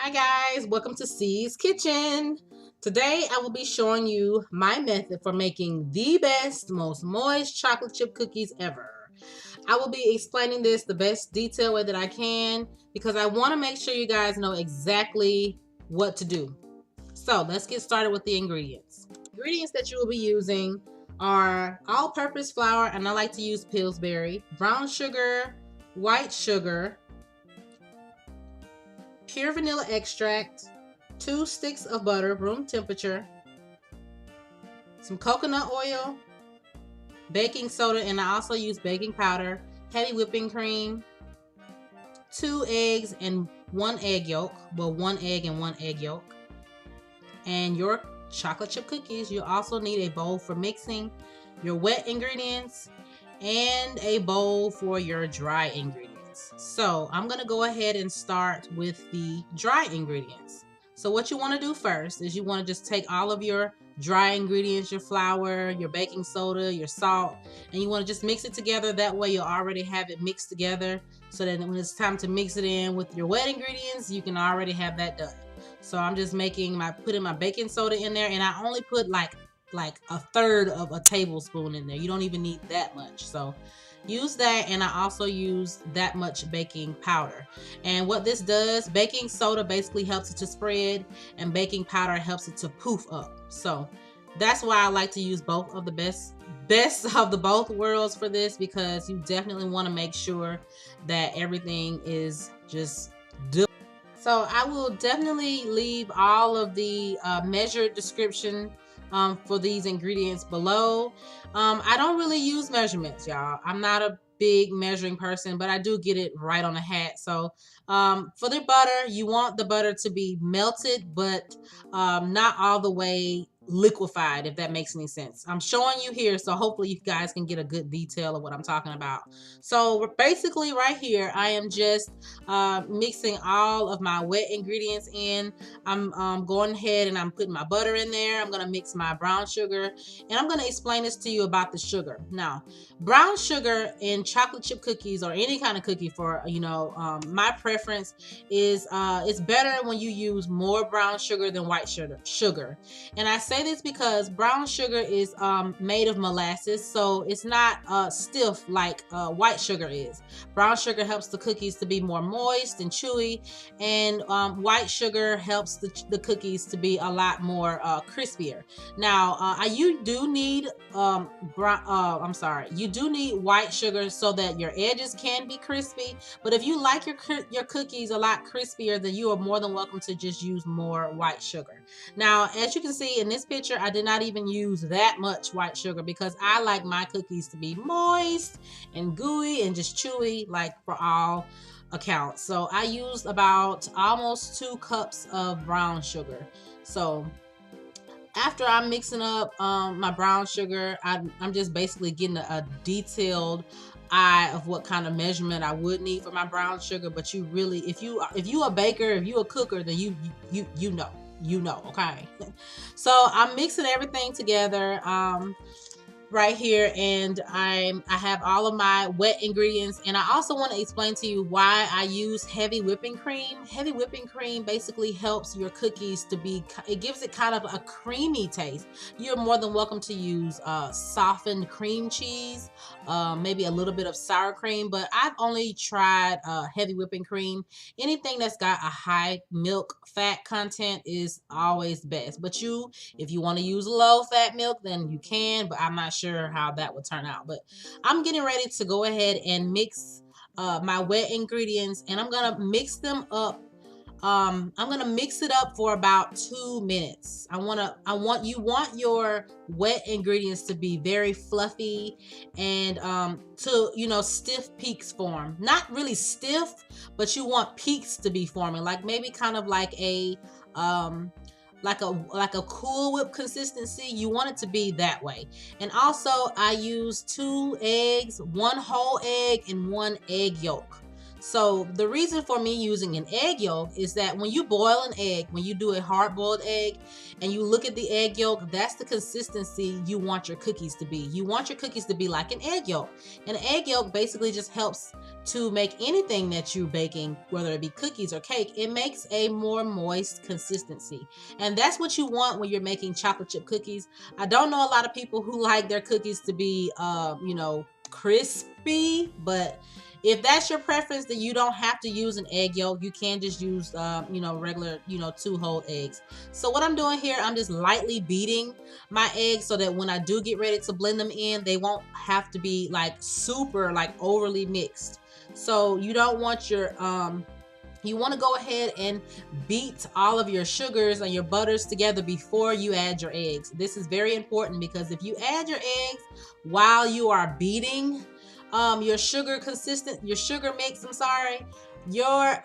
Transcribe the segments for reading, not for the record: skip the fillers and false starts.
Hi guys, welcome to C's Kitchen. Today I will be showing you my method for making the best, most moist chocolate chip cookies ever. I will be explaining this the best detailed way that I can because I want to make sure you guys know exactly what to do. So let's get started with the ingredients. Ingredients that you will be using are all-purpose flour, and I like to use Pillsbury, brown sugar, white sugar, pure vanilla extract, 2 sticks of butter, room temperature, some coconut oil, baking soda, and I also use baking powder, heavy whipping cream, 2 eggs and 1 egg yolk, well 1 egg and 1 egg yolk, and your chocolate chip cookies. You also need a bowl for mixing your wet ingredients and a bowl for your dry ingredients. So I'm gonna go ahead and start with the dry ingredients. So what you want to do first is you want to just take all of your dry ingredients, your flour, your baking soda, your salt, and you want to just mix it together. That way you'll already have it mixed together so that when it's time to mix it in with your wet ingredients, you can already have that done. So I'm just putting my baking soda in there, and I only put like a third of a tablespoon in there. You don't even need that much. So use that, and I also use that much baking powder. And what this does, baking soda basically helps it to spread, and baking powder helps it to poof up. So that's why I like to use both of the best of the both worlds for this, because you definitely want to make sure that everything is just done. So I will definitely leave all of the measured description for these ingredients below. I don't really use measurements, y'all. I'm not a big measuring person, but I do get it right on the hat. So for the butter, you want the butter to be melted, but not all the way liquefied, if that makes any sense. I'm showing you here, so hopefully you guys can get a good detail of what I'm talking about. So basically right here, I am just mixing all of my wet ingredients in. I'm going ahead and I'm putting my butter in there. I'm going to mix my brown sugar, and I'm going to explain this to you about the sugar. Now, brown sugar in chocolate chip cookies or any kind of cookie, for my preference is it's better when you use more brown sugar than white sugar. And I say this because brown sugar is made of molasses, so it's not stiff like white sugar is. Brown sugar helps the cookies to be more moist and chewy, and white sugar helps the cookies to be a lot more crispier. Now, you do need you do need white sugar so that your edges can be crispy. But if you like your cookies a lot crispier, then you are more than welcome to just use more white sugar. Now, as you can see in this picture, I did not even use that much white sugar because I like my cookies to be moist and gooey and just chewy, like for all accounts. So I used about almost 2 cups of brown sugar. So after I'm mixing up my brown sugar, I'm just basically getting a detailed eye of what kind of measurement I would need for my brown sugar. But you really, if you a baker, if you a cooker, then you know, okay. So I'm mixing everything together right here, and I have all of my wet ingredients, and I also want to explain to you why I use heavy whipping cream. Heavy whipping cream basically helps your cookies to be, it gives it kind of a creamy taste. You're more than welcome to use softened cream cheese, maybe a little bit of sour cream, but I've only tried heavy whipping cream. Anything that's got a high milk fat content is always best, but if you want to use low fat milk, then you can, but I'm not sure how that would turn out. But I'm getting ready to go ahead and mix my wet ingredients, and I'm gonna mix them up. I'm gonna mix it up for about 2 minutes. You want your wet ingredients to be very fluffy and to stiff peaks form. Not really stiff, but you want peaks to be forming, like maybe kind of like a Cool Whip consistency. You want it to be that way. And also I use 2 eggs, 1 whole egg and 1 egg yolk. So the reason for me using an egg yolk is that when you boil an egg, when you do a hard boiled egg and you look at the egg yolk, that's the consistency you want your cookies to be. You want your cookies to be like an egg yolk. And an egg yolk basically just helps to make anything that you're baking, whether it be cookies or cake, it makes a more moist consistency. And that's what you want when you're making chocolate chip cookies. I don't know a lot of people who like their cookies to be, crispy, but if that's your preference, then you don't have to use an egg yolk. You can just use, regular, 2 whole eggs. So what I'm doing here, I'm just lightly beating my eggs so that when I do get ready to blend them in, they won't have to be like super, like overly mixed. So you don't want your, you want to go ahead and beat all of your sugars and your butters together before you add your eggs. This is very important because if you add your eggs while you are beating your sugar mix, your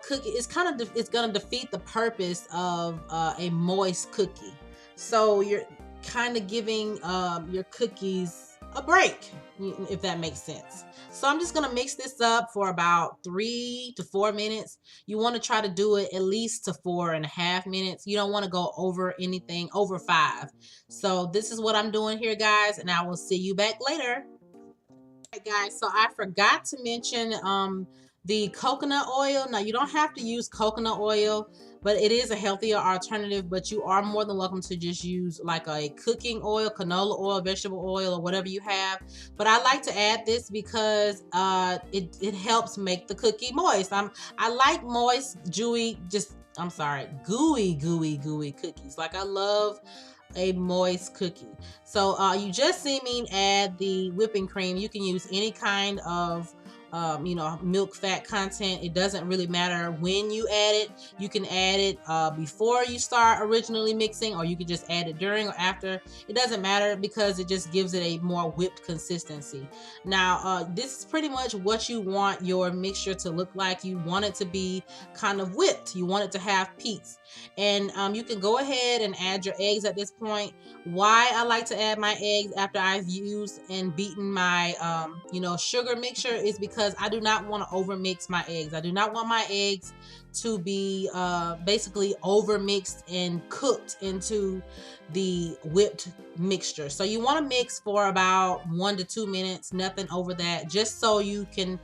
cookie is it's gonna defeat the purpose of a moist cookie. So you're kind of giving your cookies a break, if that makes sense. So I'm just gonna mix this up for about 3 to 4 minutes. You want to try to do it at least to 4.5 minutes. You don't want to go over anything over 5. So this is what I'm doing here, guys, and I will see you back later. Alright, guys, so I forgot to mention the coconut oil. Now you don't have to use coconut oil, but it is a healthier alternative. But you are more than welcome to just use like a cooking oil, canola oil, vegetable oil, or whatever you have. But I like to add this because it helps make the cookie moist. I like moist, gooey cookies. Like I love a moist cookie. So you just see me add the whipping cream. You can use any kind of milk fat content. It doesn't really matter when you add it. You can add it before you start originally mixing, or you can just add it during or after. It doesn't matter because it just gives it a more whipped consistency. Now this is pretty much what you want your mixture to look like. You want it to be kind of whipped. You want it to have peaks. And you can go ahead and add your eggs at this point. Why I like to add my eggs after I've used and beaten my sugar mixture is because I do not want to over mix my eggs. I do not want my eggs to be basically over mixed and cooked into the whipped mixture. So you want to mix for about 1 to 2 minutes, nothing over that, just so you can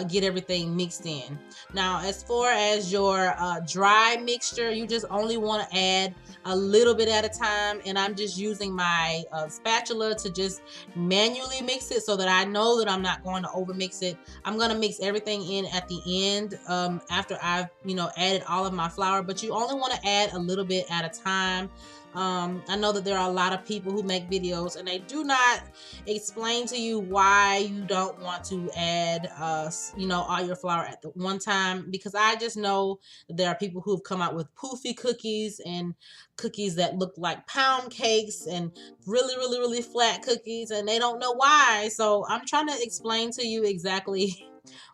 get everything mixed in. Now as far as your dry mixture, you just only want to add a little bit at a time, and I'm just using my spatula to just manually mix it so that I know that I'm not going to over mix it. I'm going to mix everything in at the end after I've added all of my flour, but you only want to add a little bit at a time. I know that there are a lot of people who make videos and they do not explain to you why you don't want to add all your flour at the one time, because I just know that there are people who have come out with poofy cookies and cookies that look like pound cakes and really flat cookies, and they don't know why. So I'm trying to explain to you exactly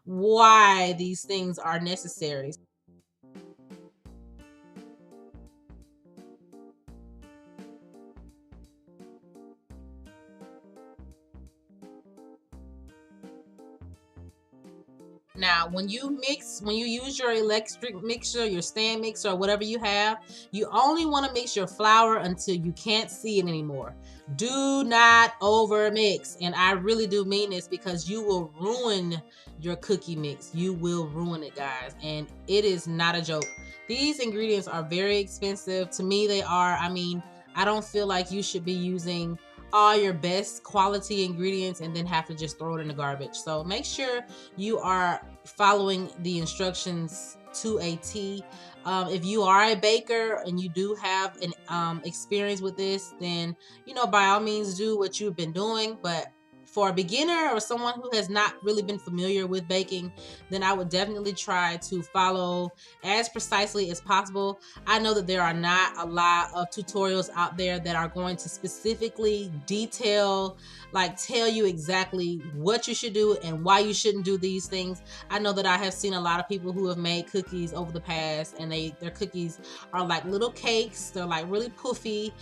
why these things are necessary. Now, when you use your electric mixer, your stand mixer, or whatever you have, you only want to mix your flour until you can't see it anymore. Do not over mix. And I really do mean this, because you will ruin your cookie mix. You will ruin it, guys. And it is not a joke. These ingredients are very expensive. To me, they are. I mean, I don't feel like you should be using all your best quality ingredients and then have to just throw it in the garbage. So make sure you are following the instructions to a T. If you are a baker and you do have an experience with this, then by all means do what you've been doing. But for a beginner or someone who has not really been familiar with baking, then I would definitely try to follow as precisely as possible. I know that there are not a lot of tutorials out there that are going to specifically tell you exactly what you should do and why you shouldn't do these things. I know that I have seen a lot of people who have made cookies over the past, and their cookies are like little cakes. They're like really poofy.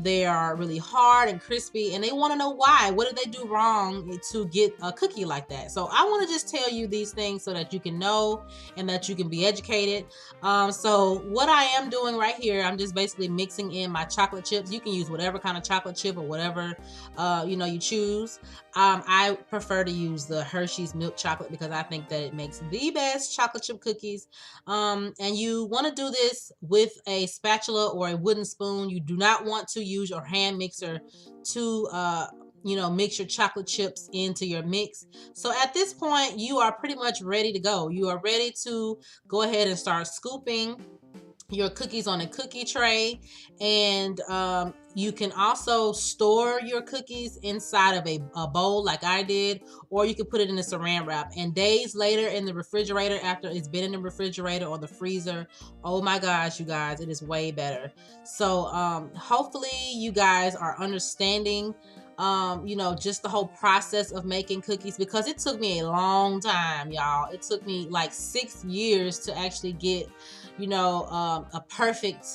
They are really hard and crispy, and they want to know why. What did they do do wrong to get a cookie like that? So I want to just tell you these things so that you can know and that you can be educated. So what I am doing right here, I'm just basically mixing in my chocolate chips. You can use whatever kind of chocolate chip or whatever you choose. I prefer to use the Hershey's milk chocolate because I think that it makes the best chocolate chip cookies. And you want to do this with a spatula or a wooden spoon. You do not want to use your hand mixer to mix your chocolate chips into your mix. So at this point, you are pretty much ready to go. You are ready to go ahead and start scooping your cookies on a cookie tray. And you can also store your cookies inside of a bowl like I did, or you can put it in a saran wrap, and days later in the refrigerator, after it's been in the refrigerator or the freezer, oh my gosh, you guys, it is way better. So hopefully you guys are understanding just the whole process of making cookies, because it took me a long time, y'all. It took me like 6 years to actually get a perfect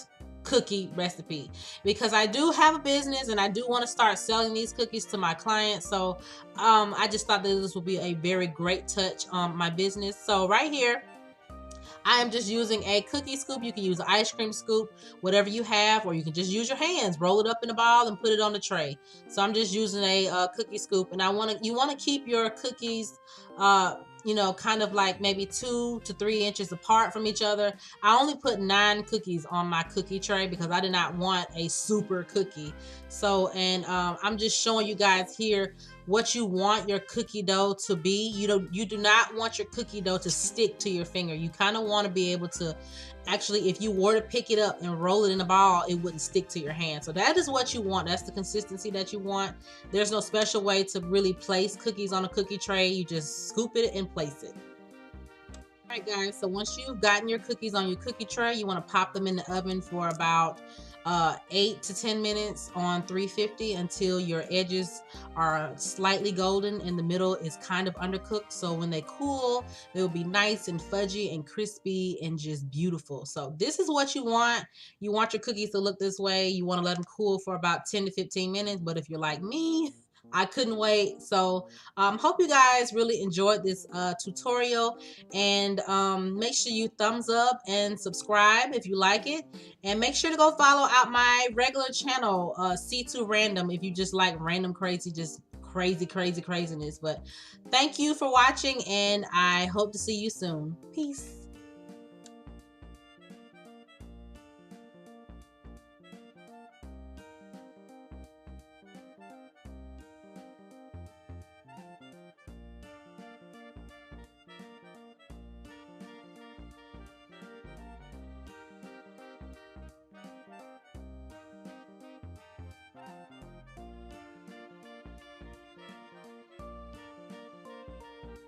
cookie recipe, because I do have a business and I do want to start selling these cookies to my clients. So I just thought that this would be a very great touch on my business. So right here, I am just using a cookie scoop. You can use an ice cream scoop, whatever you have, or you can just use your hands, roll it up in a ball and put it on the tray. So I'm just using a cookie scoop, and you want to keep your cookies kind of like maybe 2 to 3 inches apart from each other. I only put 9 cookies on my cookie tray because I did not want a super cookie. So, and I'm just showing you guys here what you want your cookie dough to be. You do not want your cookie dough to stick to your finger. You kind of want to be able to actually, if you were to pick it up and roll it in a ball, it wouldn't stick to your hand. So that is what you want. That's the consistency that you want. There's no special way to really place cookies on a cookie tray. You just scoop it and place it. All right, guys, so once you've gotten your cookies on your cookie tray, you want to pop them in the oven for about 8 to 10 minutes on 350 until your edges are slightly golden and the middle is kind of undercooked. So when they cool, they'll be nice and fudgy and crispy and just beautiful. So this is what you want. You want your cookies to look this way. You want to let them cool for about 10 to 15 minutes. But if you're like me, I couldn't wait. So hope you guys really enjoyed this tutorial, and make sure you thumbs up and subscribe if you like it, and make sure to go follow out my regular channel, C2 Random, if you just like random crazy, just craziness. But thank you for watching, and I hope to see you soon. Peace.